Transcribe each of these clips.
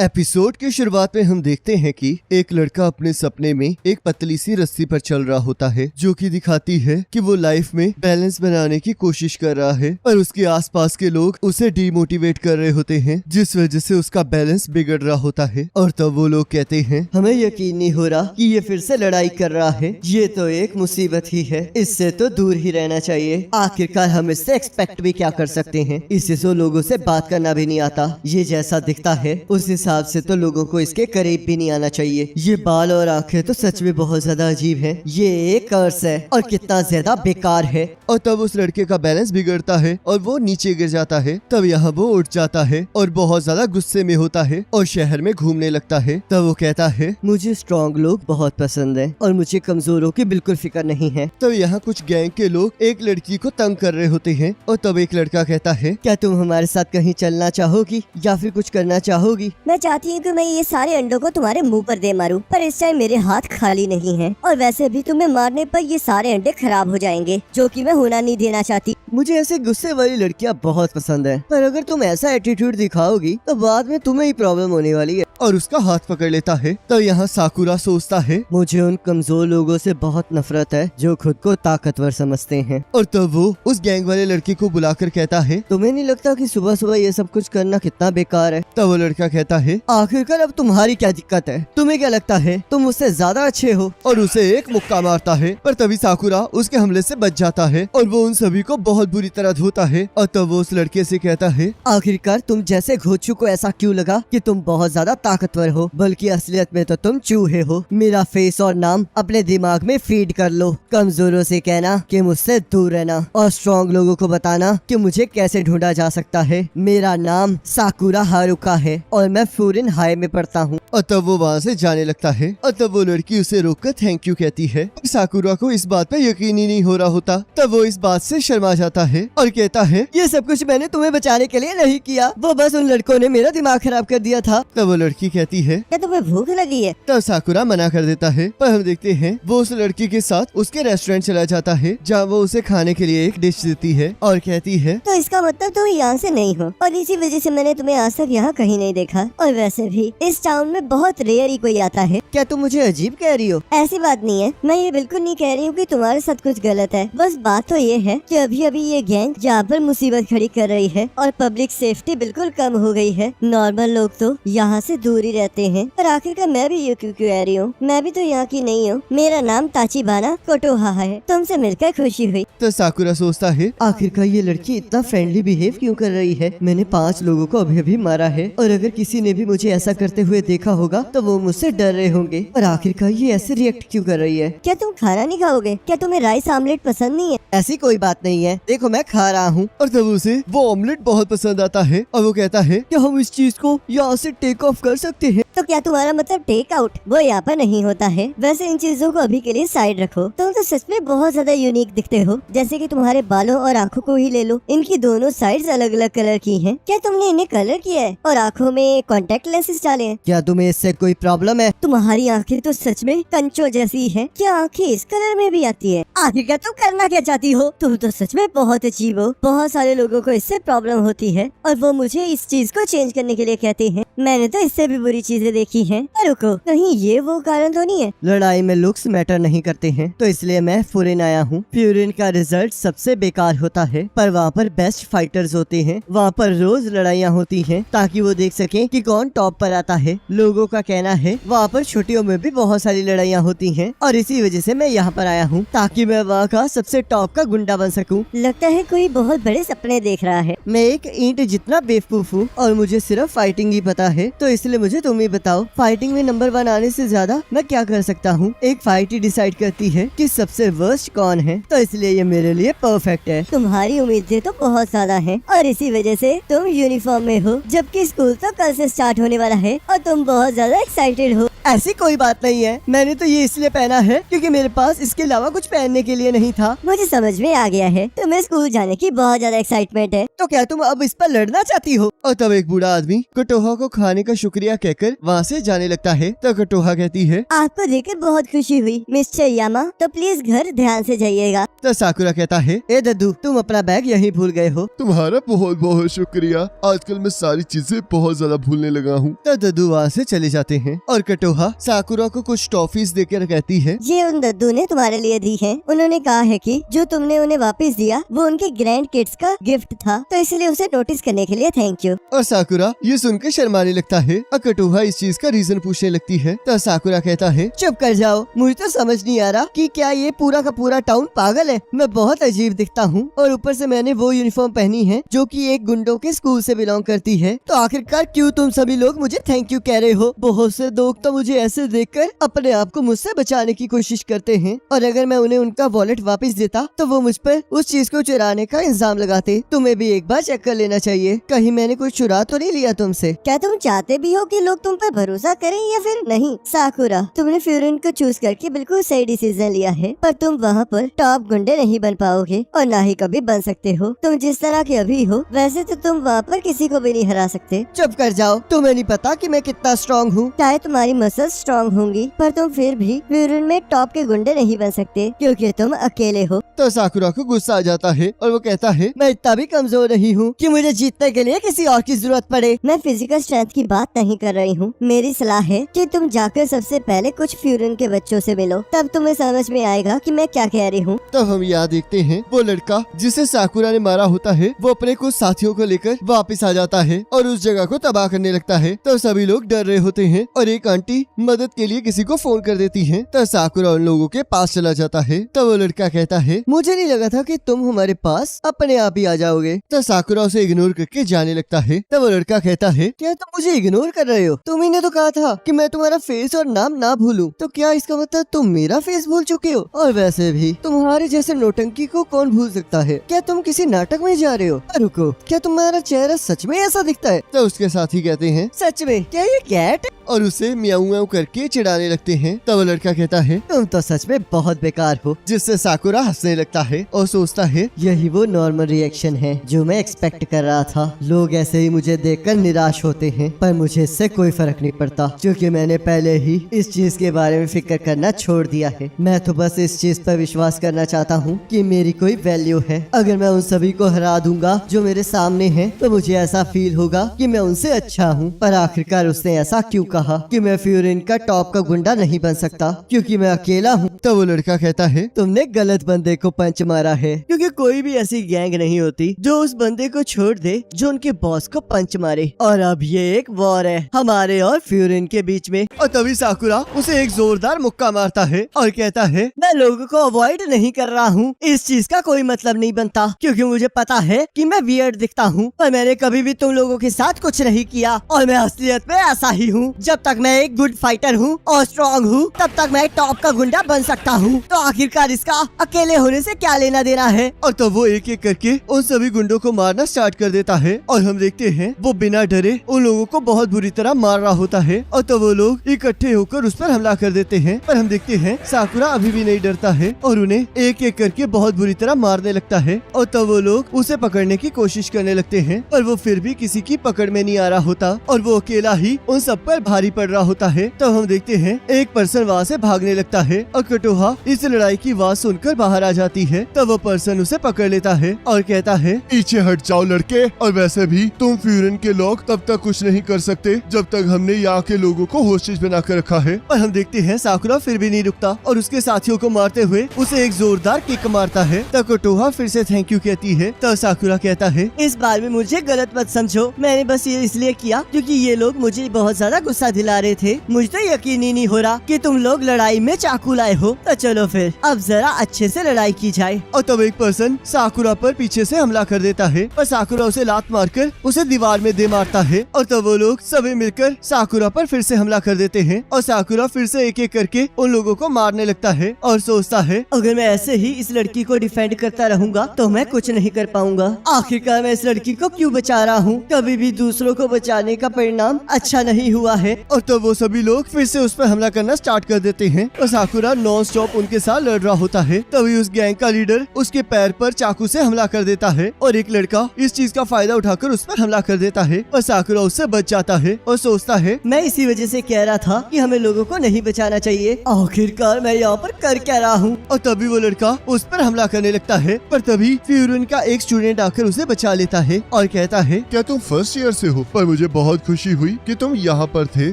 Episode की शुरुआत में हम देखते हैं कि एक लड़का अपने सपने में एक पतली सी रस्सी पर चल रहा होता है, जो कि दिखाती है कि वो लाइफ में बैलेंस बनाने की कोशिश कर रहा है, पर उसके आसपास के लोग उसे डीमोटिवेट कर रहे होते हैं, जिस वजह से उसका बैलेंस बिगड़ रहा होता है। और तब वो लोग कहते हैं, हमें यकीन नहीं हो रहा कि ये फिर से लड़ाई कर रहा है, ये तो एक मुसीबत ही है, इससे तो दूर ही रहना चाहिए। आखिरकार हम इससे एक्सपेक्ट भी क्या कर सकते हैं, इसे तो लोगों से बात करना भी नहीं आता, ये जैसा दिखता है उस हिसाब से तो लोगों को इसके करीब भी नहीं आना चाहिए। ये बाल और आंखें तो सच में बहुत ज्यादा अजीब है, ये एक कर्स है और कितना ज्यादा बेकार है। और तब उस लड़के का बैलेंस बिगड़ता है और वो नीचे गिर जाता है। तब यहाँ वो उठ जाता है और बहुत ज्यादा गुस्से में होता है और शहर में घूमने लगता है। तब वो कहता है, मुझे स्ट्रॉन्ग लोग बहुत पसंद है और मुझे कमजोरों की बिल्कुल फिक्र नहीं है। तब यहाँ कुछ गैंग के लोग एक लड़की को तंग कर रहे होते हैं और तब एक लड़का कहता है, क्या तुम हमारे साथ कहीं चलना चाहोगी या फिर कुछ करना चाहोगी? मैं चाहती हूँ कि मैं ये सारे अंडों को तुम्हारे मुंह पर दे मारूं, पर इस टाइम मेरे हाथ खाली नहीं हैं और वैसे भी तुम्हें मारने पर ये सारे अंडे खराब हो जाएंगे, जो कि मैं होना नहीं देना चाहती। मुझे ऐसे गुस्से वाली लड़कियाँ बहुत पसंद है, पर अगर तुम ऐसा एटीट्यूड दिखाओगी तो बाद में तुम्हें ही प्रॉब्लम होने वाली है। और उसका हाथ पकड़ लेता है। तो यहाँ साकुरा सोचता है, मुझे उन कमजोर लोगों से बहुत नफरत है जो खुद को ताकतवर समझते हैं। और तब वो उस गैंग वाले लड़के को बुलाकर कहता है, तुम्हें नहीं लगता कि सुबह सुबह ये सब कुछ करना कितना बेकार है? तब वो लड़का कहता है, आखिरकार अब तुम्हारी क्या दिक्कत है? तुम्हें क्या लगता है तुम मुझसे ज्यादा अच्छे हो? और उसे एक मुक्का मारता है, पर तभी साकुरा उसके हमले से बच जाता है और वो उन सभी को बहुत बुरी तरह धोता है। और तब वो उस लड़के से कहता है, आखिरकार तुम जैसे घोचू को ऐसा क्यों लगा कि तुम बहुत ज्यादा ताकतवर हो, बल्कि असलियत में तो तुम चूहे हो। मेरा फेस और नाम अपने दिमाग में फीड कर लो। कमजोरों से कहना कि मुझसे दूर रहना और स्ट्रॉन्ग लोगों को बताना कि मुझे कैसे ढूंढा जा सकता है। मेरा नाम साकुरा हारुका है और मैं फूरिन हाई में पढ़ता हूँ। और तब वो वहाँ से जाने लगता है और तब वो लड़की उसे रोककर थैंक यू कहती है। साकुरा को इस बात पे यकीन ही नहीं हो रहा होता। तब वो इस बात से शर्मा जाता है और कहता है, ये सब कुछ मैंने तुम्हें बचाने के लिए नहीं किया, वो बस उन लड़कों ने मेरा दिमाग खराब कर दिया था। तब वो लड़की कहती है, क्या तुम्हें भूख लगी है? तब साकुरा मना कर देता है, पर हम देखते हैं वो उस लड़की के साथ उसके रेस्टोरेंट चला जाता है, जहाँ वो उसे खाने के लिए एक डिश देती है और कहती है, तो इसका मतलब तुम यहाँ से नहीं हो और इसी वजह से मैंने तुम्हें आज तक यहाँ कहीं नहीं देखा। और वैसे भी इस टाउन में बहुत रेयर ही कोई आता है। क्या तुम मुझे अजीब कह रही हो? ऐसी बात नहीं है, मैं ये बिल्कुल नहीं कह रही हूँ कि तुम्हारे साथ कुछ गलत है। बस बात तो ये है कि अभी अभी ये गैंग यहाँ पर मुसीबत खड़ी कर रही है और पब्लिक सेफ्टी बिल्कुल कम हो गई है। नॉर्मल लोग तो यहाँ से दूर ही रहते हैं, पर आखिरकार मैं भी ये क्यों कह रही हूँ? मैं भी तो यहाँ की नहीं हूँ। मेरा नाम ताचिबाना कोटोहा है। तुमसे मिलकर खुशी हुई। तो साकुरा सोचता है, आखिरकार ये लड़की इतना फ्रेंडली बिहेव क्यों कर रही है? मैंने 5 लोगों को अभी अभी मारा है और अगर किसी ने भी मुझे ऐसा करते हुए देखा होगा तो वो मुझसे डर रहे होंगे, पर आखिरकार ये ऐसे रिएक्ट क्यों कर रही है? क्या तुम खाना नहीं खाओगे? क्या तुम्हें राइस आमलेट पसंद नहीं है? ऐसी कोई बात नहीं है, देखो मैं खा रहा हूँ। और तब उसे वो ऑमलेट बहुत पसंद आता है और वो कहता है, क्या हम इस चीज को यहाँ से टेक ऑफ कर सकते हैं? तो क्या तुम्हारा मतलब टेक आउट? वो यहाँ पर नहीं होता है। वैसे इन चीजों को अभी के लिए साइड रखो। तुम तो सच में बहुत ज्यादा यूनिक दिखते हो। जैसे कि तुम्हारे बालों और आँखों को ही ले लो, इनकी दोनों साइड्स अलग अलग कलर की हैं। क्या तुमने इन्हें कलर किया है और आँखों में कॉन्टेक्ट लेंसेज डाले हैं? क्या तुम्हें इससे कोई प्रॉब्लम है? तुम्हारी आँखें तो सच में कंचों जैसी है। क्या आँखें इस कलर में भी आती है? आखिरकार तुम करना क्या चाहती हो? तुम तो सच में बहुत अजीब हो। बहुत सारे लोगों को इससे प्रॉब्लम होती है और वो मुझे इस चीज को चेंज करने के लिए कहते हैं। मैंने तो इससे भी बुरी चीजें देखी हैं। पर रुको, कहीं ये वो कारण तो नहीं है? लड़ाई में लुक्स मैटर नहीं करते हैं, तो इसलिए मैं फूरिन आया हूँ। फ्यूरिन का रिजल्ट सबसे बेकार होता है, पर वहाँ पर बेस्ट फाइटर्स होते हैं। वहाँ पर रोज लड़ाइयाँ होती हैं ताकि वो देख सके कि कौन टॉप पर आता है। लोगों का कहना है वहाँ पर छुट्टियों में भी बहुत सारी लड़ाइयाँ होती हैं और इसी वजह से मैं यहाँ पर आया हूँ ताकि मैं वहाँ का सबसे टॉप का गुंडा बन सकूँ। लगता है कोई बहुत बड़े सपने देख रहा है। मैं एक ईंट जितना बेवकूफ हूँ और मुझे सिर्फ फाइटिंग ही पता है, तो इसलिए मुझे तुम ही बताओ, फाइटिंग में नंबर 1 आने से ज्यादा मैं क्या कर सकता हूँ? एक फाइट ही डिसाइड करती है कि सबसे वर्स्ट कौन है, तो इसलिए ये मेरे लिए परफेक्ट है। तुम्हारी उम्मीदें तो बहुत ज्यादा हैं और इसी वजह से तुम यूनिफॉर्म में हो, जबकि स्कूल तो कल से स्टार्ट होने वाला है और तुम बहुत ज्यादा एक्साइटेड हो। ऐसी कोई बात नहीं है, मैंने तो ये इसलिए पहना है क्योंकि मेरे पास इसके अलावा कुछ पहनने के लिए नहीं था। मुझे समझ में आ गया है, तुम्हें स्कूल जाने की बहुत ज्यादा एक्साइटमेंट है। तो क्या तुम अब इस पर लड़ना चाहती हो? और तब एक बूढ़ा आदमी कटोहा को खाने का शुक्रिया कहकर वहाँ से जाने लगता है। तो कटोहा कहती है, आपको देखकर बहुत खुशी हुई मिस्टर यामा, तो प्लीज घर ध्यान से जाइएगा। तो साकुरा कहता है, ए दद्दू, तुम अपना बैग यहीं भूल गए हो। तुम्हारा बहुत बहुत शुक्रिया, आजकल मैं सारी चीजें बहुत ज्यादा भूलने लगा हूँ। तो दद्दू वहाँ से चले जाते हैं और कटोहा साकुरा को कुछ टॉफीज देकर कहती है, ये उन दद्दू ने तुम्हारे लिए दी है। उन्होंने कहा है कि जो तुमने उन्हें वापस दिया वो उनके ग्रैंड किड्स का गिफ्ट था, तो इसलिए उसे नोटिस करने के लिए थैंक यू। और साकुरा ये सुनकर शर्माने लगता है और कटोहा इस चीज का रीजन पूछने लगती है। तो साकुरा कहता है, चुप कर जाओ, मुझे तो समझ नहीं आ रहा कि क्या ये पूरा का पूरा टाउन पागल है। मैं बहुत अजीब दिखता हूँ और ऊपर से मैंने वो यूनिफॉर्म पहनी है जो कि एक गुंडों के स्कूल से बिलोंग करती है। तो आखिरकार क्यों तुम सभी लोग मुझे थैंक यू कह रहे हो? बहुत से लोग तो मुझे ऐसे देखकर अपने आप को मुझसे बचाने की कोशिश करते हैं, और अगर मैं उन्हें उनका वॉलेट वापस देता तो वो मुझ पर उस चीज को चुराने का इल्जाम लगाते। तुम्हें भी एक बार चेक कर लेना चाहिए, कहीं मैंने कुछ चुरा तो नहीं लिया तुमसे। क्या तुम चाहते भी हो कि लोग तुम पर भरोसा करें या फिर नहीं? साकुरा, तुमने फ्यूरिन को चूज करके बिल्कुल सही डिसीजन लिया है, पर तुम वहाँ पर टॉप गुंडे नहीं बन पाओगे और ना ही कभी बन सकते हो। तुम जिस तरह के अभी हो वैसे तो तुम वहाँ पर किसी को भी नहीं हरा सकते। चुप कर जाओ, तुम्हें नहीं पता कि मैं कितना स्ट्रॉन्ग हूँ। चाहे तुम्हारी मसल्स स्ट्रॉन्ग होंगी, पर तुम फिर भी फ्यूरिन में टॉप के गुंडे नहीं बन सकते क्योंकि तुम अकेले हो। तो साकुरा को गुस्सा आ जाता है और वो कहता है, मैं इतना भी कमजोर नहीं हूँ कि मुझे जीतने के लिए किसी और की जरूरत पड़े। मैं फिजिकल स्ट्रेंथ की बात नहीं कर रही हूँ। मेरी सलाह है कि तुम जाकर सबसे पहले कुछ फ्यूरिन के बच्चों से मिलो, तब तुम्हें समझ में आएगा कि मैं क्या कह रही हूँ। तब हम यहाँ देखते हैं वो लड़का जिसे साकुरा ने मारा होता है वो अपने कुछ साथियों को लेकर वापस आ जाता है और उस जगह को तबाह करने लगता है। तो सभी लोग डर रहे होते हैं और एक आंटी मदद के लिए किसी को फोन कर देती है। तो साकुरा उन लोगों के पास चला जाता है। तो वो लड़का कहता है, मुझे नहीं लगा था कि तुम हमारे पास अपने आप ही आ जाओगे। तो साकुरा उसे इग्नोर करके जाने लगता है। तो वो लड़का कहता है, क्या तुम मुझे इग्नोर कर रहे हो? तुम ही ने तो कहा था कि मैं तुम्हारा फेस और नाम ना भूलूं, तो क्या इसका मतलब तुम मेरा फेस भूल चुके हो? और वैसे भी तुम्हारे जैसे नौटंकी को कौन भूल सकता है? क्या तुम किसी नाटक में जा रहे हो? रुको, क्या तुम्हारा चेहरा सच में ऐसा दिखता है? तो उसके साथी कहते हैं, सच में क्या ये कैट? और उसे म्याऊं म्याऊं करके चिढ़ाने लगते हैं। तब वो लड़का कहता है, तुम तो सच में बहुत बेकार हो। जिससे साकुरा हंसने लगता है और सोचता है, यही वो नॉर्मल रिएक्शन है जो मैं एक्सपेक्ट कर रहा था। लोग ऐसे ही मुझे देखकर निराश होते हैं, पर मुझे इससे कोई फर्क नहीं पड़ता क्योंकि मैंने पहले ही इस चीज के बारे में फिक्र करना छोड़ दिया है। मैं तो बस इस चीज पर विश्वास करना चाहता हूँ कि मेरी कोई वैल्यू है। अगर मैं उन सभी को हरा दूंगा जो मेरे सामने हैं, तो मुझे ऐसा फील होगा कि मैं उनसे अच्छा हूँ। पर आखिरकार उसने ऐसा क्यों कहा कि मैं फ्यूरिन का टॉप का गुंडा नहीं बन सकता क्योंकि मैं अकेला हूँ? तो वो लड़का कहता है, तुमने गलत बंदे को पंच मारा है, क्योंकि कोई भी ऐसी गैंग नहीं होती जो उस बंदे को छोड़ दे जो उनके बॉस को पंच मारे। और अब ये एक वॉर है हमारे और फ्यूरिन के बीच में। और तभी साकुरा उसे एक जोरदार मुक्का मारता है और कहता है, मैं लोगों को अवॉइड नहीं कर रहा हूँ, इस चीज का कोई मतलब नहीं बनता क्योंकि मुझे पता है कि मैं वियर्ड दिखता हूँ, पर मैंने कभी भी तुम लोगों के साथ कुछ नहीं किया और मैं असलियत में ऐसा ही हूँ। जब तक मैं एक गुड फाइटर हूँ और स्ट्रॉन्ग हूँ, तब तक मैं टॉप का गुंडा बन सकता हूँ। तो आखिरकार इसका अकेले होने से क्या लेना देना है? और तो वो एक एक करके उन सभी गुंडों को मारना स्टार्ट कर देता है और हम देखते हैं वो बिना डरे उन लोगों को बहुत बुरी तरह मार रहा होता है। और तो वो लोग इकट्ठे होकर उस पर हमला कर देते हैं, पर हम देखते हैं साकुरा अभी भी नहीं डरता है और उन्हें एक एक करके बहुत बुरी तरह मारने लगता है। और तो वो लोग उसे पकड़ने की कोशिश करने लगते हैं, पर वो फिर भी किसी की पकड़ में नहीं आ रहा होता और वो अकेला ही उन सब पर भारी पड़ रहा होता है। तो हम देखते हैं एक पर्सन वहाँ से भागने लगता है और कटोहा इस लड़ाई की आवाज सुनकर बाहर आ जाती है। तब वो पर्सन उसे पकड़ लेता है और कहता है, पीछे हट जाओ लड़के, और वैसे भी तुम फ्यूरिन के लोग तब तक कुछ नहीं कर सकते जब तक हमने यहाँ के लोगों को होस्टेज बना कर रखा है। पर हम देखते हैं साकुरा फिर भी नहीं रुकता और उसके साथियों को मारते हुए उसे एक जोरदार किक मारता है। तब कटोहा फिर से थैंक यू कहती है। तब साकुरा कहता है, इस बार में मुझे गलत मत समझो, मैंने बस ये इसलिए किया क्योंकि ये लोग मुझे बहुत ज्यादा गुस्सा दिला रहे थे। मुझे तो यकीन ही नहीं हो रहा कि तुम लोग लड़ाई में चाकू लाए हो। तो चलो फिर अब जरा अच्छे से लड़ाई लड़ाई की जाए। और तब एक पर्सन साकुरा पर पीछे से हमला कर देता है और साकुरा उसे लात मारकर उसे दीवार में दे मारता है। और तब वो लोग सभी मिलकर साकुरा पर फिर से हमला कर देते हैं और साकुरा फिर से एक एक करके उन लोगों को मारने लगता है और सोचता है अगर मैं ऐसे ही इस लड़की को डिफेंड करता रहूंगा तो मैं कुछ नहीं कर पाऊंगा। आखिरकार मैं इस लड़की को क्यों बचा रहा हूँ, कभी भी दूसरों को बचाने का परिणाम अच्छा नहीं हुआ है। और तब वो सभी लोग फिर से उस पर हमला करना स्टार्ट कर देते हैं और साकुरा नॉन स्टॉप उनके साथ लड़ रहा होता है। तभी उस गैंग का लीडर उसके पैर पर चाकू से हमला कर देता है और एक लड़का इस चीज का फायदा उठाकर उस पर हमला कर देता है और साकुरा उससे बच जाता है और सोचता है मैं इसी वजह से कह रहा था कि हमें लोगों को नहीं बचाना चाहिए, आखिरकार मैं यहाँ पर कर क्या रहा हूँ। और तभी वो लड़का उस पर हमला करने लगता है पर तभी फ्यूरिन का एक स्टूडेंट आकर उसे बचा लेता है और कहता है क्या तुम फर्स्ट ईयर से हो? पर मुझे बहुत खुशी हुई कि तुम यहाँ पर थे।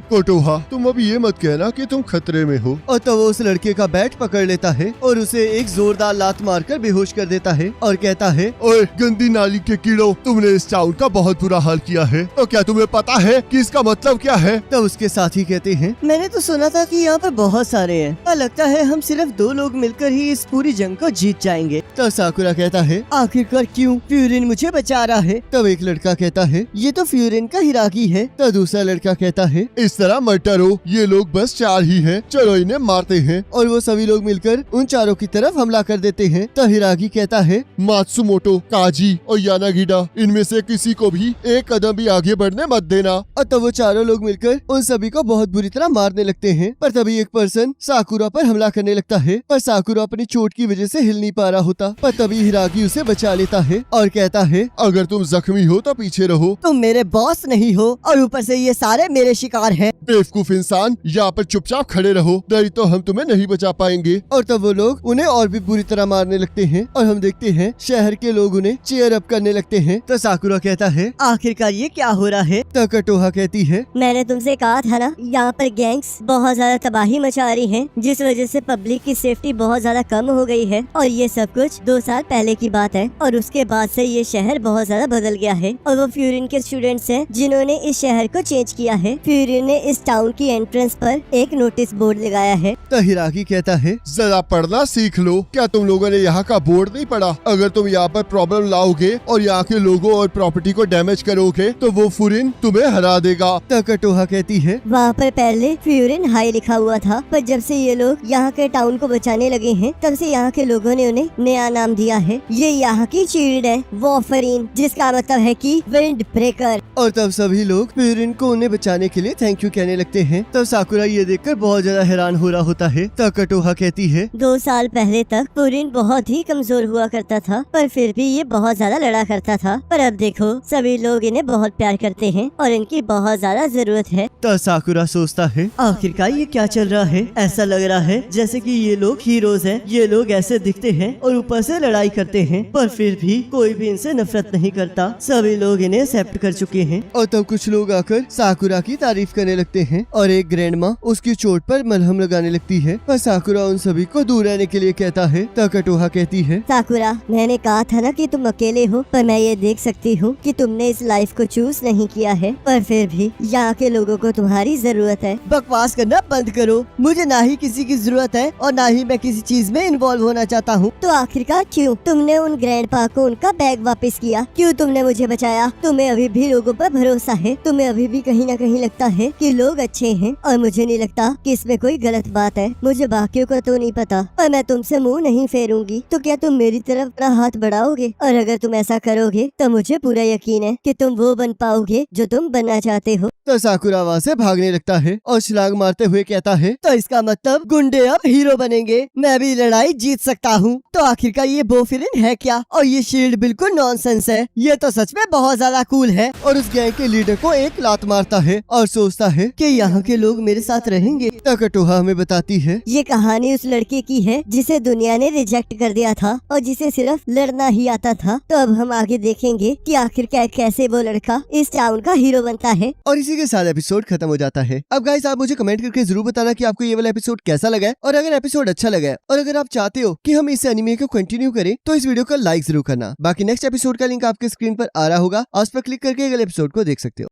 कोटोहा, तुम अब ये मत कहना कि तुम खतरे में हो। और तब वो उस लड़के का बैट पकड़ लेता है और उसे एक जोरदार लात मारकर बेहोश कर देता है और कहता है ओए गंदी नाली के कीड़ो, तुमने इस टाउन का बहुत बुरा हाल किया है। तो क्या तुम्हें पता है कि इसका मतलब क्या है? तब उसके साथी कहते हैं मैंने तो सुना था कि यहाँ पर बहुत सारे हैं और लगता है हम सिर्फ 2 लोग मिलकर ही इस पूरी जंग को जीत जाएंगे। तब साकुरा कहता है आखिरकार क्यों, फ्यूरिन मुझे बचा रहा है। तब एक लड़का कहता है ये तो फ्यूरिन का हिरागी है। तब दूसरा लड़का कहता है इस तरह मत डरो, ये लोग बस 4 ही हैं, चलो इन्हें मारते हैं। और वो सभी लोग मिलकर उन चारों की तरफ हमला कर देते हैं। तब हिरागी कहता है मात्सुमोटो, काजी और यानागिडा, इनमें से किसी को भी एक कदम भी आगे बढ़ने मत देना। और तब वो चारों लोग मिलकर उन सभी को बहुत बुरी तरह मारने लगते हैं। पर तभी एक पर्सन साकुरा पर हमला करने लगता है पर साकुरा अपनी चोट की वजह से हिल नहीं पा रहा होता। पर तभी हिरागी उसे बचा लेता है और कहता है अगर तुम जख्मी हो तो पीछे रहो, तुम मेरे बॉस नहीं हो और ऊपर से ये सारे मेरे शिकार हैं। बेवकूफ इंसान, यहाँ पर चुपचाप खड़े रहो, नहीं तो हम तुम्हें नहीं बचा पाएंगे। और तब वो लोग उन्हें और भी बुरी तरह मारने लगते हैं और हम देखते हैं शहर के लोग उन्हें चीयर अप करने लगते हैं। तो साकुरा कहता है आखिरकार ये क्या हो रहा है। तो कटोहा कहती है मैंने तुमसे कहा था ना, यहाँ पर गैंग्स बहुत ज्यादा तबाही मचा रही हैं, जिस वजह से पब्लिक की सेफ्टी बहुत ज्यादा कम हो गई है। और ये सब कुछ 2 साल पहले की बात है और उसके बाद से ये शहर बहुत ज्यादा बदल गया है। और वो फ्यूरिन के स्टूडेंट्स हैं जिन्होंने इस शहर को चेंज किया है। फ्यूरिन ने इस टाउन की एंट्रेंस पर एक नोटिस बोर्ड लगाया है। तो हिरागी कहता है जरा पढ़ना सीख लो, क्या तुम लोगों ने यहाँ का बोर्ड नहीं पढ़ा? अगर तुम यहाँ पर प्रॉब्लम लाओगे और यहाँ के लोगों और प्रॉपर्टी को डैमेज करोगे तो वो फ्यूरिन तुम्हें हरा देगा। तो कटोहा कहती है वहाँ पर पहले फ्यूरिन हाई लिखा हुआ था, पर जब से ये लोग यहाँ के टाउन को बचाने लगे हैं तब से यहाँ के लोगों ने उन्हें नया नाम दिया है। ये यहाँ की शील्ड है, वॉफरीन, जिसका मतलब है कि विंड ब्रेकर। और तब सभी लोग फ्यूरिन को उन्हें बचाने के लिए थैंक यू कहने लगते हैं। तब साकुरा ये देखकर बहुत ज्यादा हैरान हो रहा होता है। तब कटोहा कहती है 2 साल पहले तक फ्यूरिन बहुत ही कमजोर हुआ करता था, पर फिर भी ये बहुत ज्यादा लड़ा करता था। पर अब देखो सभी लोग इन्हें बहुत प्यार करते हैं और इनकी बहुत ज्यादा जरूरत है। तब साकुरा सोचता है आखिरकार ये क्या चल रहा है। ऐसा लग रहा है जैसे कि ये लोग हीरोज हैं। ये लोग ऐसे दिखते हैं और ऊपर से लड़ाई करते हैं, पर फिर भी कोई भी इनसे नफरत नहीं करता। सभी लोग इन्हें एक्सेप्ट कर चुके हैं। और तब कुछ लोग आकर साकुरा की तारीफ करने लगते हैं और एक ग्रैंड माँ उसकी चोट पर मलहम लगाने लगती है। पर साकुरा उन सभी को दूर रहने के लिए कहता है। तब कटोहा कहती है साकुरा, मैंने कहा था ना कि तुम अकेले हो, पर मैं ये देख सकती हूँ कि तुमने इस लाइफ को चूज नहीं किया है, पर फिर भी यहाँ के लोगों को तुम्हारी जरूरत है। बकवास करना बंद करो, मुझे ना ही किसी की जरूरत है और ना ही मैं किसी चीज में इन्वॉल्व होना चाहता हूँ। तो आखिरकार क्यों तुमने उन ग्रैंडपा को उनका बैग वापस किया? क्यों तुमने मुझे बचाया? तुम्हें अभी भी लोगों पर भरोसा है, तुम्हें अभी भी कहीं ना कहीं लगता है कि लोग अच्छे हैं और मुझे नहीं लगता कि इसमें कोई गलत बात है। मुझे बाकियों का तो नहीं पता, पर मैं तुमसे मुंह नहीं फेरूंगी। तो क्या तुम मेरी तरफ अपना हाथ बढ़ाओगे? और अगर तुम ऐसा करोगे तो मुझे पूरा यकीन है कि तुम वो बन पाओगे जो तुम बनना चाहते हो। तो साकुरा वहाँ से भागने लगता है और छलांग मारते हुए कहता है तो इसका मतलब गुंडे अब हीरो बनेंगे, मैं भी लड़ाई जीत सकता हूँ। तो आखिरकार ये बोफिरिन है क्या? और ये शील्ड बिल्कुल नॉनसेंस है, ये तो सच में बहुत ज्यादा कूल है। और उस गैंग के लीडर को एक लात मारता है और सोचता है कि यहाँ के लोग मेरे साथ रहेंगे। तो कटोहा हमें बताती है ये कहानी उस लड़के की है जिसे दुनिया ने रिजेक्ट कर दिया था और जिसे सिर्फ लड़ना ही आता था। तो अब हम आगे देखेंगे कि आखिरकार कैसे वो लड़का इस टाउन का हीरो बनता है। और इसी के साथ एपिसोड खत्म हो जाता है। अब गाइस आप मुझे कमेंट करके जरूर बताना कि आपको ये वाला एपिसोड कैसा लगा है और अगर एपिसोड अच्छा लगा है और अगर आप चाहते हो कि हम इस एनिमे को कंटिन्यू करें तो इस वीडियो को लाइक जरूर करना। बाकी नेक्स्ट एपिसोड का लिंक आपके स्क्रीन पर आ रहा होगा, उस पर क्लिक करके अगले एपिसोड को देख सकते हो।